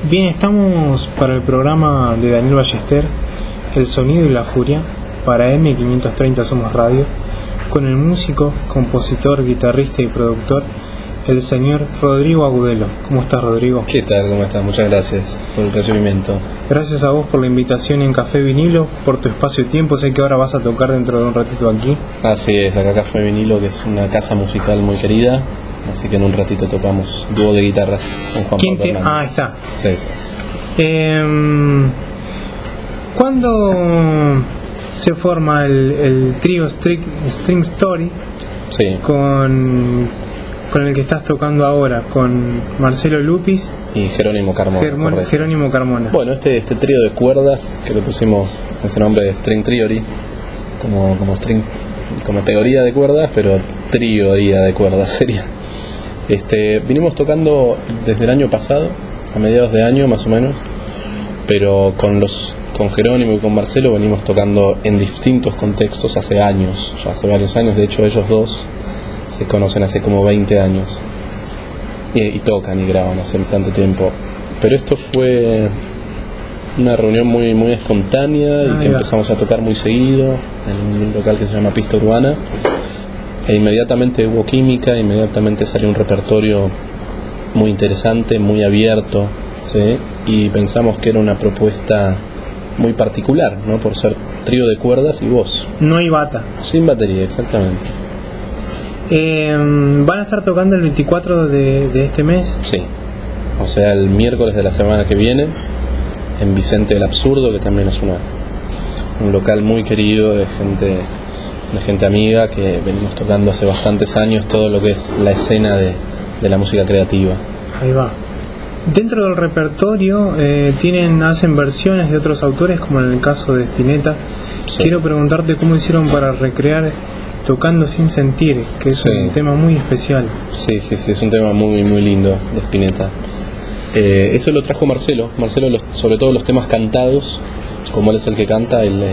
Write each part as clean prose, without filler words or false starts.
Bien, estamos para el programa de Daniel Ballester, El Sonido y la Furia, para M530 Somos Radio, con el músico, compositor, guitarrista y productor, el señor Rodrigo Agudelo. ¿Cómo estás, Rodrigo? ¿Qué tal? ¿Cómo estás? Muchas gracias por el recibimiento. Gracias a vos por la invitación en Café Vinilo, por tu espacio y tiempo. Sé que ahora vas a tocar dentro de un ratito aquí. Así es, acá Café Vinilo, que es una casa musical muy querida, así que en un ratito tocamos dúo de guitarras con Juan Pablo Hernández. Ah, está. Sí. ¿Cuándo se forma el trío String Story? Sí. Con el que estás tocando ahora, con Marcelo Lupis Y Jerónimo Carmona. Jerónimo Carmona. Bueno, este trío de cuerdas, que le pusimos ese nombre de String Theory, como teoría de cuerdas, pero trioría de cuerdas sería. Vinimos tocando desde el año pasado, a mediados de año más o menos, pero con Jerónimo y con Marcelo venimos tocando en distintos contextos hace años, ya hace varios años. De hecho, ellos dos se conocen hace como 20 años y tocan y graban hace tanto tiempo, pero esto fue una reunión muy, muy espontánea y que empezamos a tocar muy seguido en un local que se llama Pista Urbana, e inmediatamente hubo química, inmediatamente salió un repertorio muy interesante, muy abierto, ¿sí? Y pensamos que era una propuesta muy particular, ¿no? Por ser trío de cuerdas y voz. No hay bata. Sin batería, exactamente. ¿Van a estar tocando el 24 de este mes? Sí, o sea, el miércoles de la semana que viene, en Vicente el Absurdo, que también es un local muy querido de gente amiga, que venimos tocando hace bastantes años todo lo que es la escena de la música creativa. Ahí va. Dentro del repertorio hacen versiones de otros autores, como en el caso de Spinetta. Sí. Quiero preguntarte cómo hicieron para recrear Tocando sin sentir, que es un tema muy especial. Sí, es un tema muy, muy lindo de Spinetta. Eso lo trajo Marcelo, sobre todo los temas cantados, como él es el que canta, él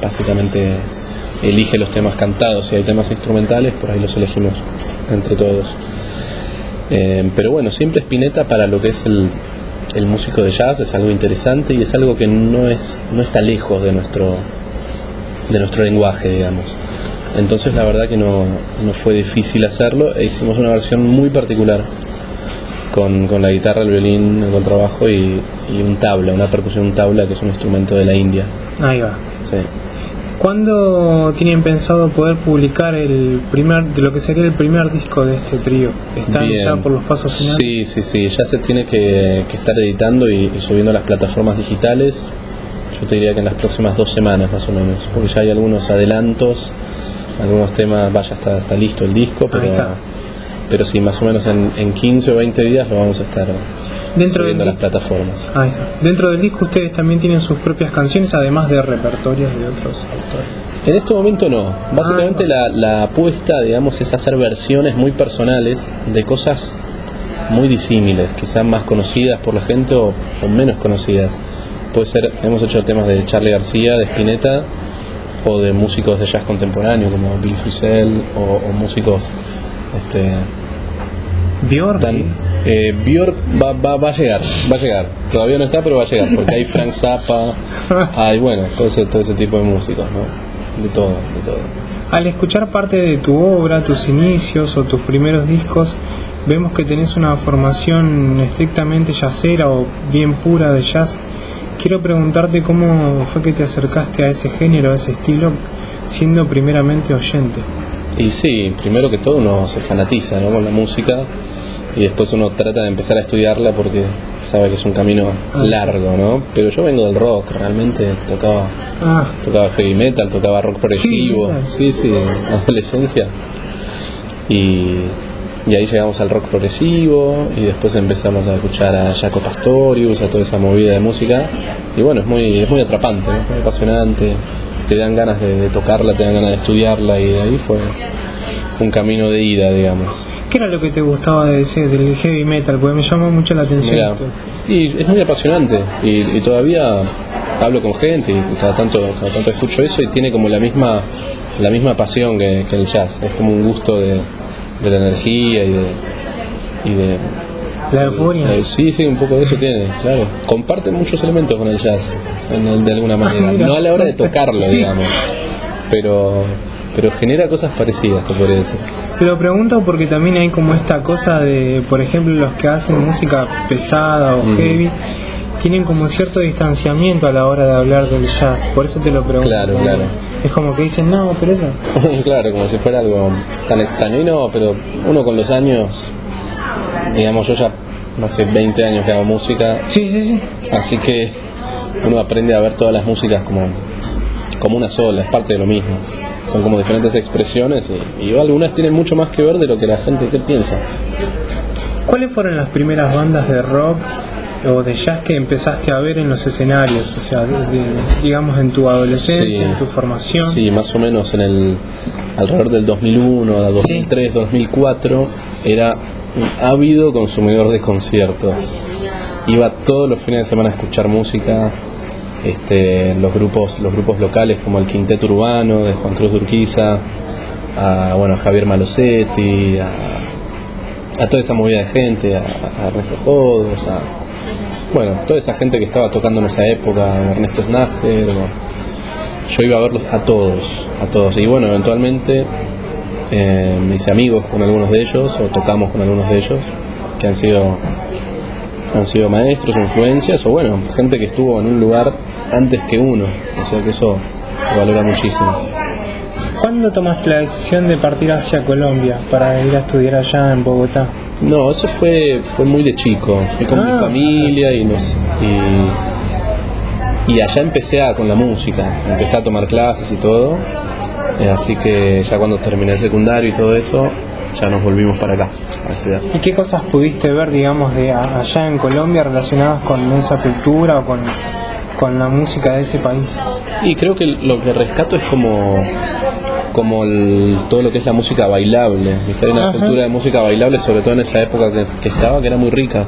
básicamente elige los temas cantados. Si hay temas instrumentales, por ahí los elegimos entre todos. Pero bueno, siempre Spinetta, para lo que es el músico de jazz, es algo interesante y es algo que no está lejos de nuestro lenguaje, digamos. Entonces la verdad que no fue difícil hacerlo, e hicimos una versión muy particular con la guitarra, el violín, el contrabajo y una percusión tabla, que es un instrumento de la India. Ahí va. Sí. ¿Cuándo tienen pensado poder publicar lo que sería el primer disco de este trío? ¿Están ya por los pasos finales? Sí, ya se tiene que estar editando y subiendo a las plataformas digitales. Yo te diría que en las próximas 2 semanas más o menos, porque ya hay algunos adelantos, algunos temas, está listo el disco, pero sí, más o menos en 15 o 20 días lo vamos a estar subiendo a las plataformas. Ahí está. Dentro del disco ustedes también tienen sus propias canciones, además de repertorios de otros autores. En este momento no, básicamente la apuesta, digamos, es hacer versiones muy personales de cosas muy disímiles, que sean más conocidas por la gente o menos conocidas. Puede ser, hemos hecho temas de Charly García, de Spinetta, o de músicos de jazz contemporáneo como Bill Frisell, o músicos Björk. Björk va a llegar, todavía no está, pero va a llegar, porque hay Frank Zappa, hay todo ese tipo de músicos, ¿no? De todo. Al escuchar parte de tu obra, tus inicios o tus primeros discos, vemos que tenés una formación estrictamente jazzera o bien pura de jazz. Quiero preguntarte cómo fue que te acercaste a ese género, a ese estilo, siendo primeramente oyente. Y sí, primero que todo uno se fanatiza, ¿no?, con la música, y después uno trata de empezar a estudiarla porque sabe que es un camino largo, ¿no? Pero yo vengo del rock, realmente tocaba heavy metal, tocaba rock progresivo, sí, en la adolescencia, y ahí llegamos al rock progresivo y después empezamos a escuchar a Jaco Pastorius, a toda esa movida de música, y bueno, es muy atrapante, ¿no? Muy apasionante, te dan ganas de tocarla, te dan ganas de estudiarla, y de ahí fue un camino de ida, digamos. ¿Qué era lo que te gustaba del heavy metal? Porque me llamó mucho la atención. Mirá, y es muy apasionante, y todavía hablo con gente y cada tanto escucho eso, y tiene como la misma pasión que el jazz. Es como un gusto de la energía y de La euforia. Sí, un poco de eso tiene, claro. Comparte muchos elementos con el jazz, de alguna manera. Mira. No a la hora de tocarlo, Sí. digamos. Pero genera cosas parecidas, te podría decir. Te lo pregunto porque también hay como esta cosa de, por ejemplo, los que hacen música pesada o heavy, tienen como cierto distanciamiento a la hora de hablar del jazz. Por eso te lo pregunto. Claro. Es como que dicen, no, pero eso... Claro, como si fuera algo tan extraño. Y no, pero uno con los años, digamos, yo ya hace 20 años que hago música, Sí. así que uno aprende a ver todas las músicas como una sola, es parte de lo mismo. Son como diferentes expresiones y algunas tienen mucho más que ver de lo que la gente piensa. ¿Cuáles fueron las primeras bandas de rock o de jazz que empezaste a ver en los escenarios? O sea, digamos en tu adolescencia, Sí. en tu formación. Sí, más o menos alrededor del 2001, 2003, 2004, era un ávido consumidor de conciertos. Iba todos los fines de semana a escuchar música. Los grupos locales como el Quinteto Urbano de Juan Cruz de Urquiza, a Javier Malosetti, a toda esa movida de gente, a Ernesto Jodos, toda esa gente que estaba tocando en esa época, Ernesto Snager. Yo iba a verlos a todos, y eventualmente me hice amigos con algunos de ellos, o tocamos con algunos de ellos, que han sido maestros, influencias, o gente que estuvo en un lugar antes que uno, o sea que eso se valora muchísimo. ¿Cuándo tomaste la decisión de partir hacia Colombia para ir a estudiar allá en Bogotá? No, eso fue muy de chico. Fui con mi familia y allá empecé con la música, empecé a tomar clases y todo, así que ya cuando terminé el secundario y todo eso, ya nos volvimos para acá a estudiar. ¿Y qué cosas pudiste ver, digamos, de allá en Colombia relacionadas con esa cultura o con la música de ese país? Y creo que lo que rescato es como todo lo que es la música bailable. Hay una cultura de música bailable, sobre todo en esa época que era muy rica.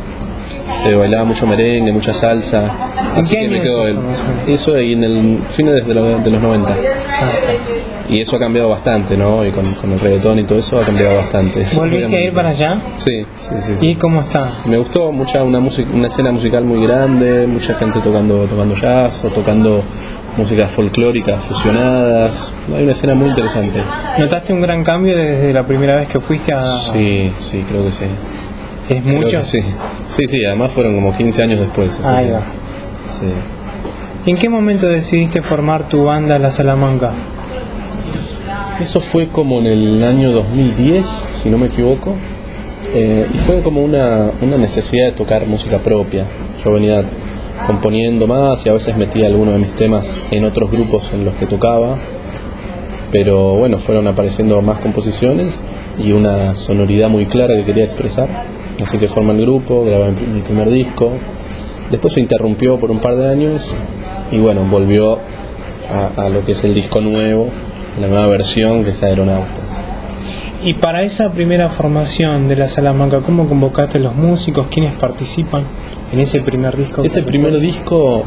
Se bailaba mucho merengue, mucha salsa. Así que me quedó eso y en el fines de los 90. Y eso ha cambiado bastante, ¿no? Y con el reggaetón y todo eso ha cambiado bastante. ¿Volviste a ir para allá? Sí. ¿Y cómo está? Me gustó una escena musical muy grande, mucha gente tocando jazz o tocando músicas folclóricas fusionadas. Hay una escena muy interesante. ¿Notaste un gran cambio desde la primera vez que fuiste a...? Sí, creo que sí. ¿Es mucho? Sí, además fueron como 15 años después. Ahí va. Sí. ¿En qué momento decidiste formar tu banda La Salamanca? Eso fue como en el año 2010, si no me equivoco, y fue como una necesidad de tocar música propia. Yo venía componiendo más y a veces metía algunos de mis temas en otros grupos en los que tocaba, pero fueron apareciendo más composiciones y una sonoridad muy clara que quería expresar, así que formé el grupo, grabé mi primer disco, después se interrumpió por un par de años y volvió a lo que es el disco nuevo, la nueva versión, que es Aeronautas. Y para esa primera formación de La Salamanca, ¿cómo convocaste a los músicos? ¿Quiénes participan en ese primer disco? Ese primer disco,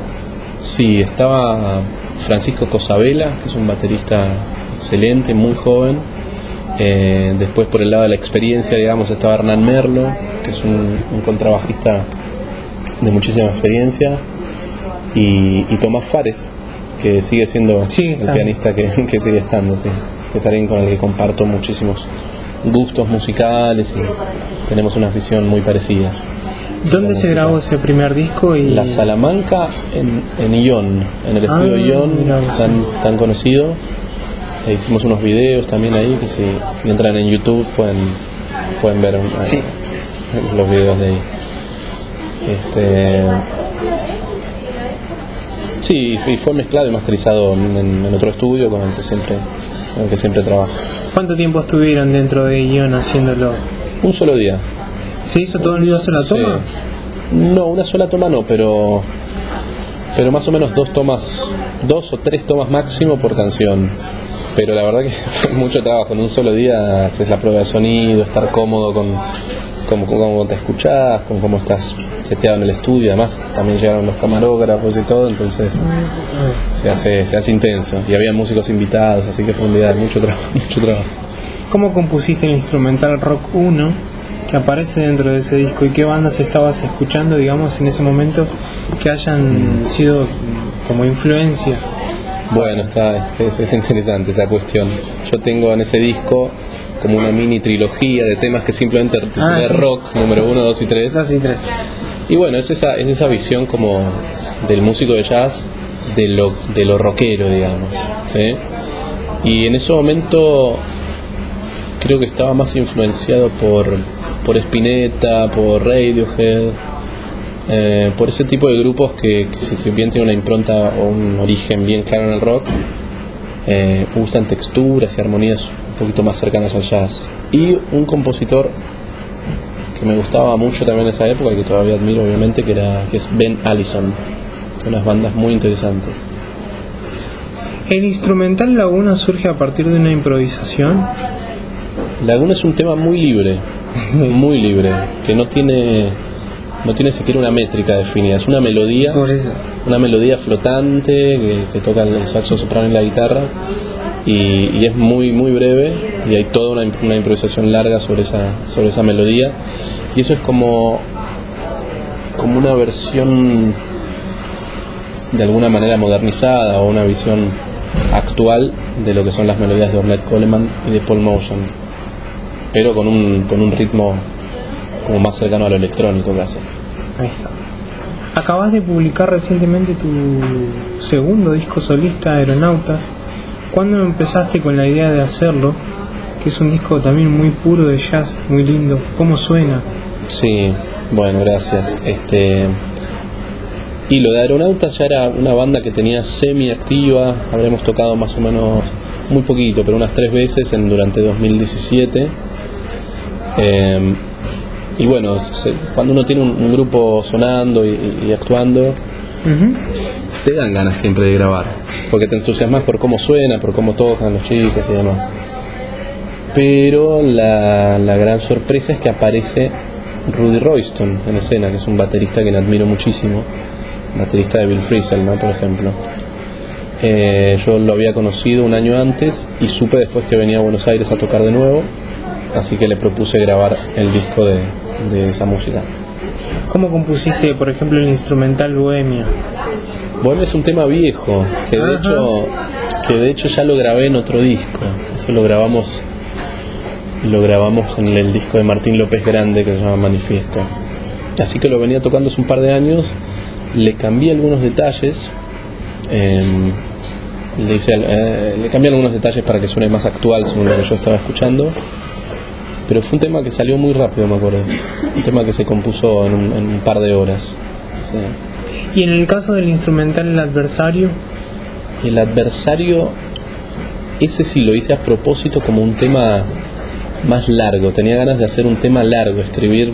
sí, estaba Francisco Cosabela, que es un baterista excelente, muy joven. Después, por el lado de la experiencia, digamos, estaba Hernán Merlo, que es un contrabajista de muchísima experiencia, y Tomás Fares, que sigue siendo el pianista que sigue estando, sí. Que es alguien con el que comparto muchísimos gustos musicales y tenemos una visión muy parecida. ¿Dónde se grabó ese primer disco? La Salamanca en Ion, en el estudio Ion, tan conocido. Hicimos unos videos también ahí, que si entran en YouTube pueden ver los videos de ahí. Sí, y fue mezclado y masterizado en otro estudio con el que siempre trabajo. ¿Cuánto tiempo estuvieron dentro de Ion haciéndolo? Un solo día. ¿Se hizo todo en una sola toma? No, una sola toma no, pero más o menos 2 o 3 tomas máximo por canción. Pero la verdad que fue mucho trabajo. En un solo día haces la prueba de sonido, estar cómodo con cómo te escuchás, con cómo estás seteado en el estudio. Además también llegaron los camarógrafos y todo, entonces se hace intenso. Y había músicos invitados, así que fue un día de mucho trabajo. ¿Cómo compusiste el instrumental Rock 1 que aparece dentro de ese disco y qué bandas estabas escuchando, digamos, en ese momento que hayan sido como influencia. Bueno, es interesante esa cuestión. Yo tengo en ese disco como una mini trilogía de temas que simplemente titulé sí. Rock, número 1, 2 y 3. 2 y 3. Y bueno, es esa visión como del músico de jazz, de lo rockero, digamos, ¿sí? Y en ese momento creo que estaba más influenciado por Spinetta, por Radiohead, por ese tipo de grupos que si bien tienen una impronta o un origen bien claro en el rock, usan texturas y armonías un poquito más cercanas al jazz. Y un compositor que me gustaba mucho también en esa época y que todavía admiro obviamente, que es Ben Allison, unas bandas muy interesantes. ¿El instrumental Laguna surge a partir de una improvisación? Laguna es un tema muy libre, que no tiene siquiera una métrica definida, es una melodía, flotante que toca el saxo soprano y la guitarra, y es muy muy breve, y hay toda una improvisación larga sobre esa melodía, y eso es como una versión de alguna manera modernizada o una visión actual de lo que son las melodías de Ornette Coleman y de Paul Motion, pero con un ritmo como más cercano a lo electrónico casi. Ahí está. Acabas de publicar recientemente tu segundo disco solista, Aeronautas. ¿Cuándo empezaste con la idea de hacerlo? Que es un disco también muy puro de jazz, muy lindo. ¿Cómo suena? Sí, bueno, gracias. Y lo de Aeronautas ya era una banda que tenía semi-activa, habremos tocado más o menos, muy poquito, pero unas 3 veces durante 2017. Y bueno, cuando uno tiene un grupo sonando y actuando, te dan ganas siempre de grabar, porque te entusiasmas por cómo suena, por cómo tocan los chicos y demás. Pero la gran sorpresa es que aparece Rudy Royston en escena, que es un baterista que le admiro muchísimo, baterista de Bill Frisell, ¿no? Por ejemplo. Yo lo había conocido un año antes y supe después que venía a Buenos Aires a tocar de nuevo, así que le propuse grabar el disco de esa música. ¿Cómo compusiste, por ejemplo, el instrumental Bohemia? Bohemia es un tema viejo, que de hecho ya lo grabé en otro disco. Eso lo grabamos en el disco de Martín López Grande, que se llama Manifiesto. Así que lo venía tocando hace un par de años, le cambié algunos detalles, le cambié algunos detalles para que suene más actual según lo que yo estaba escuchando, pero fue un tema que salió muy rápido, me acuerdo, un tema que se compuso en un par de horas. Sí. ¿Y en el caso del instrumental El Adversario? El Adversario, ese sí lo hice a propósito como un tema más largo, tenía ganas de hacer un tema largo, escribir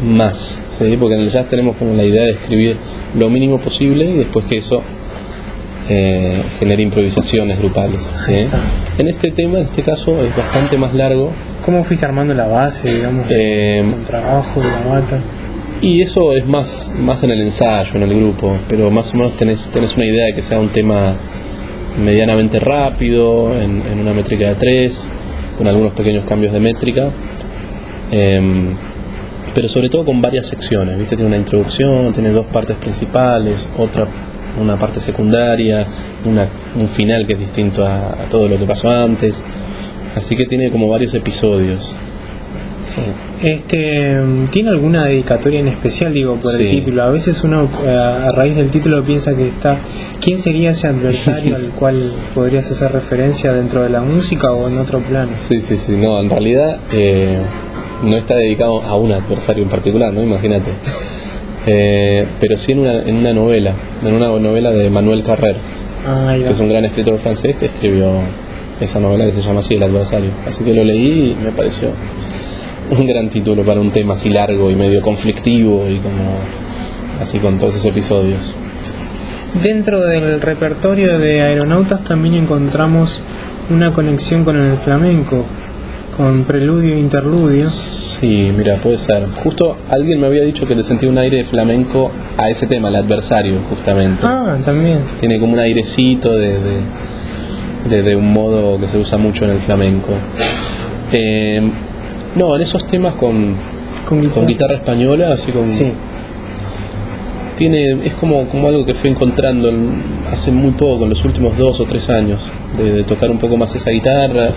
más, ¿sí? Porque en el jazz tenemos como la idea de escribir lo mínimo posible y después que eso genere improvisaciones grupales, ¿sí? En este caso es bastante más largo. ¿Cómo fuiste armando la base, digamos, con trabajo, la bata? Y eso es más en el ensayo, en el grupo, pero más o menos tenés una idea de que sea un tema medianamente rápido, en una métrica de 3, con algunos pequeños cambios de métrica, pero sobre todo con varias secciones, ¿viste? Tiene una introducción, tiene 2 partes principales, una parte secundaria, un final que es distinto a todo lo que pasó antes, así que tiene como varios episodios. Sí. ¿Tiene alguna dedicatoria en especial, digo, por el título? A veces uno a raíz del título piensa que ¿quién sería ese adversario al cual podrías hacer referencia dentro de la música o en otro plano? Sí, no, en realidad no está dedicado a un adversario en particular, ¿no? Imagínate. Pero sí en una novela de Manuel Carrer, que es un gran escritor francés que escribió esa novela que se llama así, El Adversario. Así que lo leí y me pareció un gran título para un tema así largo y medio conflictivo y como así con todos esos episodios. Dentro del repertorio de Aeronautas también encontramos una conexión con el flamenco, con preludio e interludio. Sí, mira, puede ser. Justo alguien me había dicho que le sentía un aire de flamenco a ese tema, El Adversario, justamente. También. Tiene como un airecito de un modo que se usa mucho en el flamenco. No, en esos temas con guitarra española, así con... Sí. Es como algo que fui encontrando hace muy poco, en los últimos 2 o 3 años, de tocar un poco más esa guitarra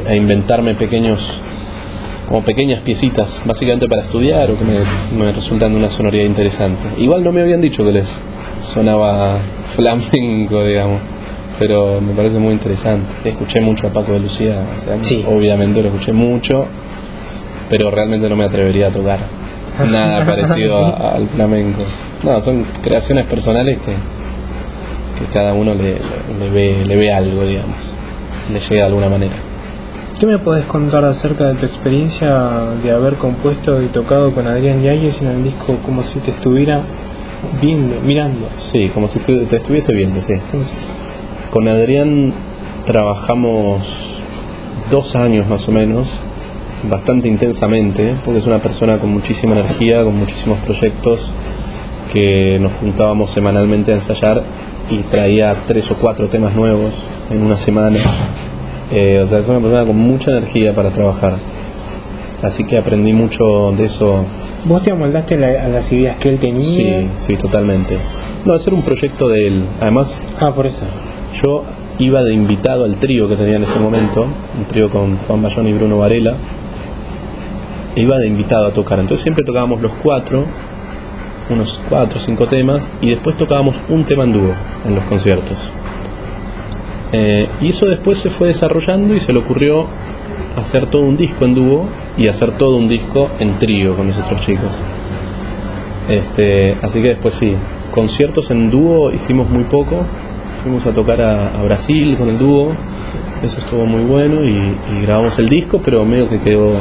e inventarme pequeñas piecitas, básicamente para estudiar o que me resultan de una sonoridad interesante. Igual no me habían dicho que les sonaba flamenco, digamos, pero me parece muy interesante. Escuché mucho a Paco de Lucía hace años, Sí. Obviamente lo escuché mucho, pero realmente no me atrevería a tocar nada parecido al flamenco. No, son creaciones personales que cada uno le ve algo, digamos, le llega de alguna manera. ¿Qué me podés contar acerca de tu experiencia de haber compuesto y tocado con Adrián Yáñez en el disco Como si te estuviera mirando? Sí, como si te estuviese viendo, sí. Con Adrián trabajamos 2 años más o menos, bastante intensamente, porque es una persona con muchísima energía, con muchísimos proyectos, que nos juntábamos semanalmente a ensayar y traía 3 o 4 temas nuevos en una semana. O sea, es una persona con mucha energía para trabajar, así que aprendí mucho de eso. ¿Vos te amoldaste a las ideas que él tenía? Sí, totalmente. No, ese era un proyecto de él, además. Por eso. Yo iba de invitado al trío que tenía en ese momento, un trío con Juan Bayón y Bruno Varela. Iba de invitado a tocar, entonces siempre tocábamos los 4, unos 4 o 5 temas, y después tocábamos un tema en dúo en los conciertos. Y eso después se fue desarrollando y se le ocurrió hacer todo un disco en dúo y hacer todo un disco en trío con los otros chicos. Así que después sí, conciertos en dúo hicimos muy poco. Fuimos a tocar a Brasil con el dúo, eso estuvo muy bueno, y grabamos el disco, pero medio que quedó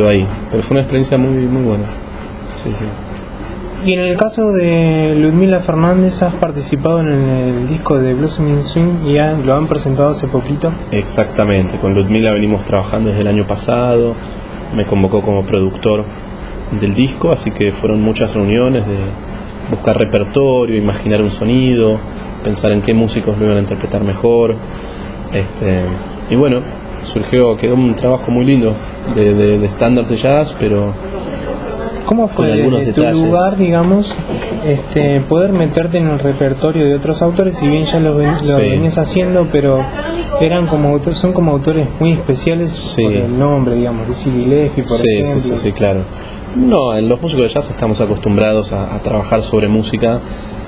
ahí. Pero fue una experiencia muy, muy buena. Sí. Y en el caso de Ludmila Fernández, has participado en el disco de Blossoming Swing y lo han presentado hace poquito. Exactamente, con Ludmila venimos trabajando desde el año pasado, me convocó como productor del disco, así que fueron muchas reuniones de buscar repertorio, imaginar un sonido, pensar en qué músicos lo iban a interpretar mejor. Y bueno, quedó un trabajo muy lindo de estándares de jazz, pero ¿cómo fue desde tu lugar, digamos, poder meterte en el repertorio de otros autores? Si bien ya lo venías haciendo, pero son como autores muy especiales por el nombre, digamos, de Gillespie, por ejemplo. Sí, claro. No, en los músicos de jazz estamos acostumbrados a trabajar sobre música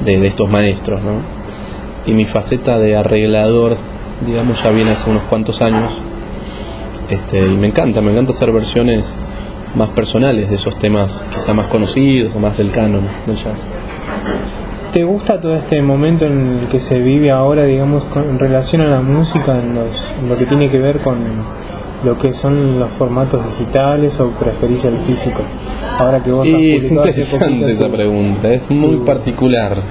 de estos maestros, ¿no? Y mi faceta de arreglador, digamos, ya viene hace unos cuantos años, y me encanta hacer versiones más personales de esos temas quizá más conocidos o más del canon del jazz. ¿Te gusta todo este momento en el que se vive ahora, digamos, en relación a la música, en lo que tiene que ver con lo que son los formatos digitales, o preferís el físico? Ahora que vos es interesante esa pregunta, es muy particular.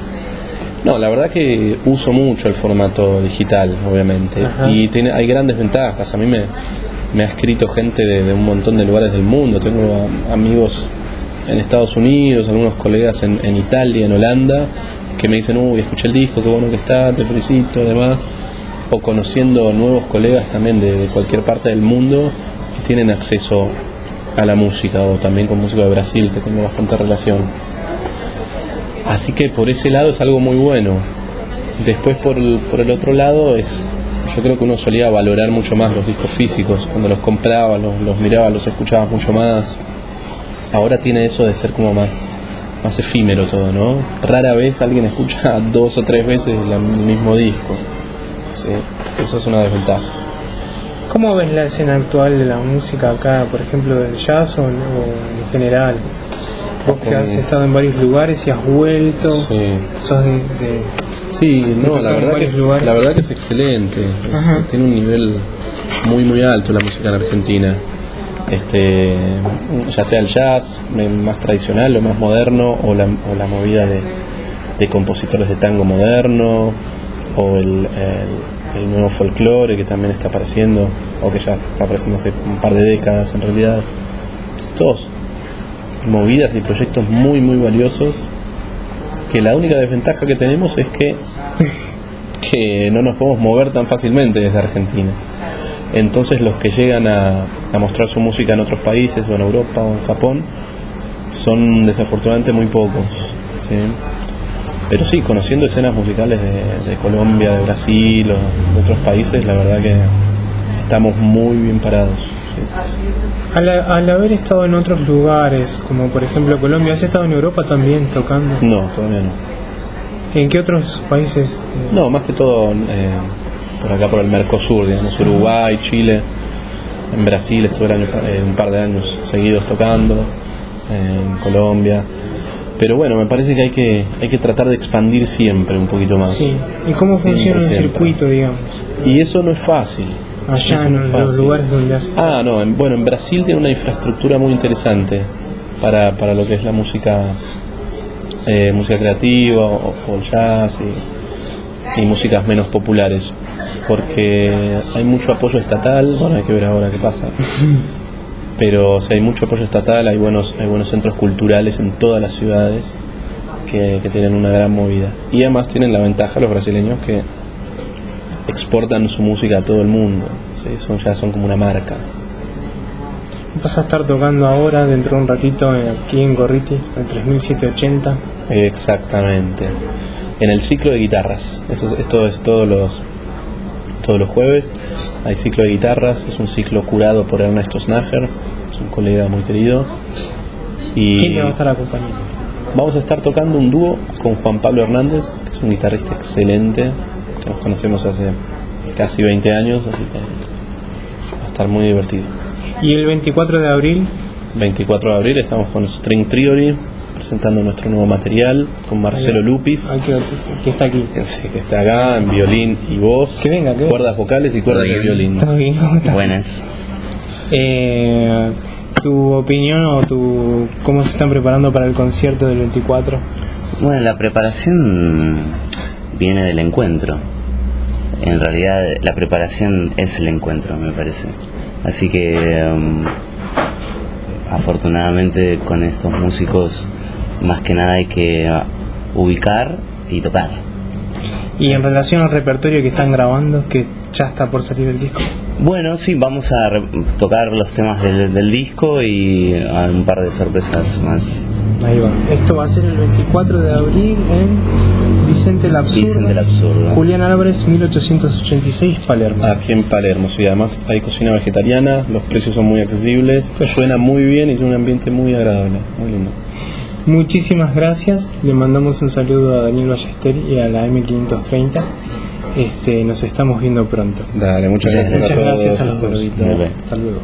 No, la verdad que uso mucho el formato digital, obviamente. Ajá. Y hay grandes ventajas. A mí me ha escrito gente de un montón de lugares del mundo. Tengo amigos en Estados Unidos, algunos colegas en Italia, en Holanda, que me dicen, escuché el disco, qué bueno que está, te felicito, además. O conociendo nuevos colegas también de cualquier parte del mundo que tienen acceso a la música, o también con música de Brasil, que tengo bastante relación. Así que por ese lado es algo muy bueno. Después por el otro lado yo creo que uno solía valorar mucho más los discos físicos. Cuando los compraba, los miraba, los escuchaba mucho más. Ahora tiene eso de ser como más efímero todo, ¿no? Rara vez alguien escucha 2 o 3 veces el mismo disco. Sí, eso es una desventaja. ¿Cómo ves la escena actual de la música acá, por ejemplo, del jazz o en general? Vos que has estado en varios lugares y has vuelto, sos la verdad que es excelente. Tiene un nivel muy muy alto la música en Argentina. Ya sea el jazz más tradicional o más moderno, o la movida de compositores de tango moderno, o el nuevo folclore que también está apareciendo, o que ya está apareciendo hace un par de décadas en realidad. Todos movidas y proyectos muy muy valiosos, que la única desventaja que tenemos es que no nos podemos mover tan fácilmente desde Argentina. Entonces los que llegan a mostrar su música en otros países, o en Europa o en Japón, son desafortunadamente muy pocos, ¿sí? Pero sí, conociendo escenas musicales de Colombia, de Brasil o de otros países, la verdad que estamos muy bien parados, ¿sí? Al haber estado en otros lugares, como por ejemplo Colombia, ¿has estado en Europa también tocando? No, todavía no. ¿En qué otros países? No, más que todo por acá por el Mercosur, digamos, Uruguay, Chile. En Brasil estuve un par de años seguidos tocando, en Colombia. Pero bueno, me parece que hay que tratar de expandir siempre un poquito más. Sí. ¿Y cómo funciona el circuito, digamos? Y eso no es fácil. Allá en los lugares donde hace. No, en Brasil tiene una infraestructura muy interesante para lo que es la música creativa o el jazz y músicas menos populares, porque hay mucho apoyo estatal. Bueno, hay que ver ahora qué pasa. Pero hay mucho apoyo estatal, hay buenos centros culturales en todas las ciudades que tienen una gran movida. Y además tienen la ventaja los brasileños que exportan su música a todo el mundo, ¿sí? Ya son como una marca. Vas a estar tocando ahora, dentro de un ratito, aquí en Gorriti, el 3780. Exactamente. En el ciclo de guitarras. Esto es todos los jueves. Hay ciclo de guitarras, es un ciclo curado por Ernesto Snager, es un colega muy querido. Y ¿quién le va a estar acompañando? Vamos a estar tocando un dúo con Juan Pablo Hernández, que es un guitarrista excelente, que nos conocemos hace casi 20 años, así que va a estar muy divertido. ¿Y el 24 de abril? 24 de abril estamos con String Theory, presentando nuestro nuevo material, con Marcelo Lupis, que está aquí. Sí, que está acá en violín y voz, que venga. Cuerdas vocales y cuerdas de violín. Buenas. ¿Tu opinión o cómo se están preparando para el concierto del 24? Bueno, la preparación viene del encuentro. En realidad la preparación es el encuentro, me parece. Así que afortunadamente con estos músicos más que nada hay que ubicar y tocar. Y en relación al repertorio que están grabando, que ya está por salir el disco. Bueno, sí, vamos a tocar los temas del disco y un par de sorpresas más. Ahí va. Esto va a ser el 24 de abril en Vicente el Absurdo. Julián Álvarez, 1886, Palermo. Aquí en Palermo, sí. Además hay cocina vegetariana, los precios son muy accesibles, suena muy bien y tiene un ambiente muy agradable, muy lindo. Muchísimas gracias. Le mandamos un saludo a Daniel Ballester y a la M530. Nos estamos viendo pronto. Dale, muchas gracias a todos. Gracias a los dos. Hasta luego.